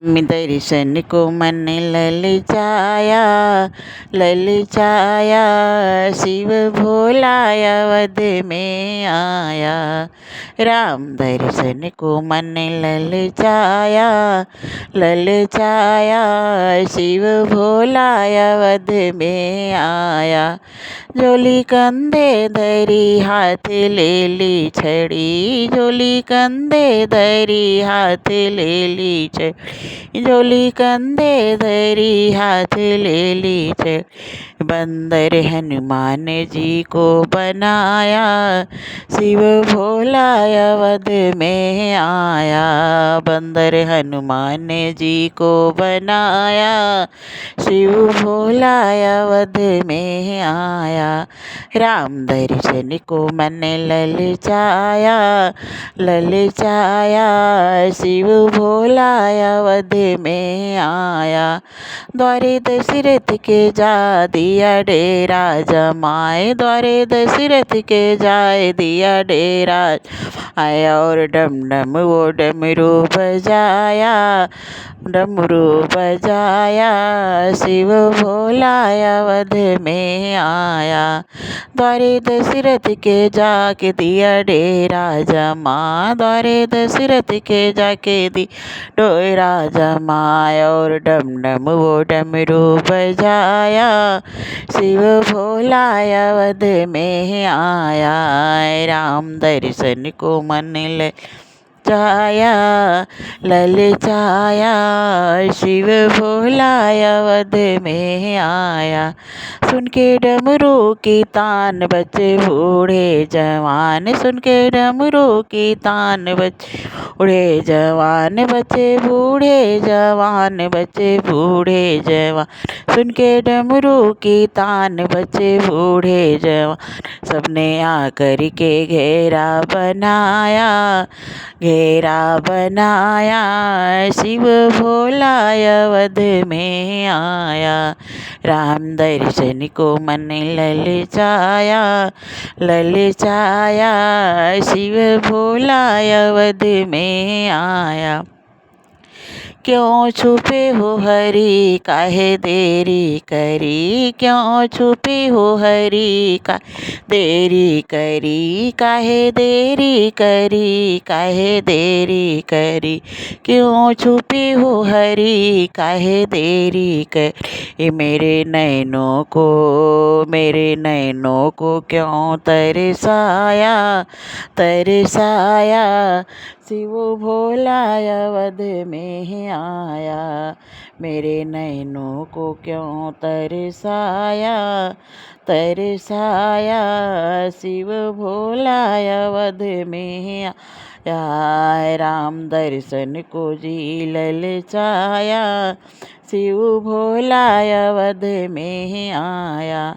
दर्शन को मन ललचाया, ललचाया शिव भोला अवध में आया। राम दर्शन को मन ललचाया, ललचाया शिव भोला अवध में आया। झोली कंधे धरी हाथ ले ली छड़ी, झोली कंधे धरी हाथ ले ली छड़ी, झोली कंधे धरी हाथ ले ली छड़ी। बंदर हनुमान जी को बनाया, शिव भोला अवध में आया। बंदर हनुमान जी को बनाया, शिव भोला अवध में आया। राम दर्शन को मन ललचाया, ललचाया शिव भोला अवध में आया। द्वारे दशरथ के जा दिया डेरा जमाए, द्वारे दशरथ के जाए दिया डेरा आया। और डम डम वो डमरू बजाया, डमरू बजाया शिव भोला अवध में आया। द्वारे दशरथ के जाके दिया डेरा जमा, द्वारे दशरथ के जाके दी डेरा जमाया। और डम डम वो डमरू बजाया, शिव भोला अवध में आया। राम दर्शन को मन ललचाया, ललचाया शिव भोला अवध में आया। सुन के डमरू की तान बच्चे बूढ़े जवान, सुन के डमरू की तान बच्चे बूढ़े जवान, बच्चे बूढ़े जवान, बच्चे बूढ़े जवान, सुन के डमरू की तान बच्चे बूढ़े जवान। सबने आकर के घेरा बनाया, घेरा बनाया शिव भोला अवध में आया। राम दर्शन को मन ललचाया, ललचाया शिव भोला अवध में आया। क्यों छुपे हो हरि काहे देरी करी, क्यों छुपे हो हरि का देरी करी, काहे देरी करी, काहे देरी करी। क्यों छुपे हो हरि काहे देरी करी। मेरे नैनों को, मेरे नैनों को क्यों तरसाया, तरसाया शिव भोला अवध में आया। मेरे नैनों को क्यों तरसाया, तरसाया शिव भोला अवध में आया। राम दर्शन को जी ललचाया, शिव भोला अवध में आया।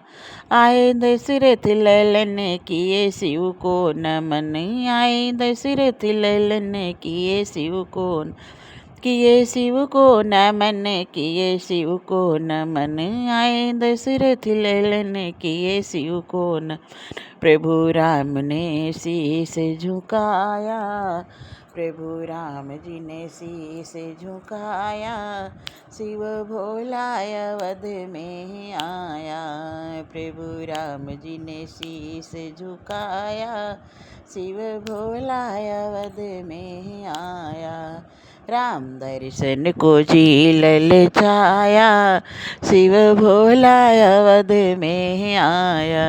आए दशरथ ललन किए शिव को नमन, आए दशरथ ललन किए शिव को, किए शिव को नमन, किए शिव को नमन। आए दशरथ ललन किए शिव को नमन। प्रभु राम ने शीस झुकाया, प्रभु राम जी ने शीस झुकाया, शिव भोला अवध में आया। प्रभु राम जी ने शीस झुकाया, शिव भोला अवध में आया। राम दर्शन को जी ललचाया, शिव भोला अवध में आया।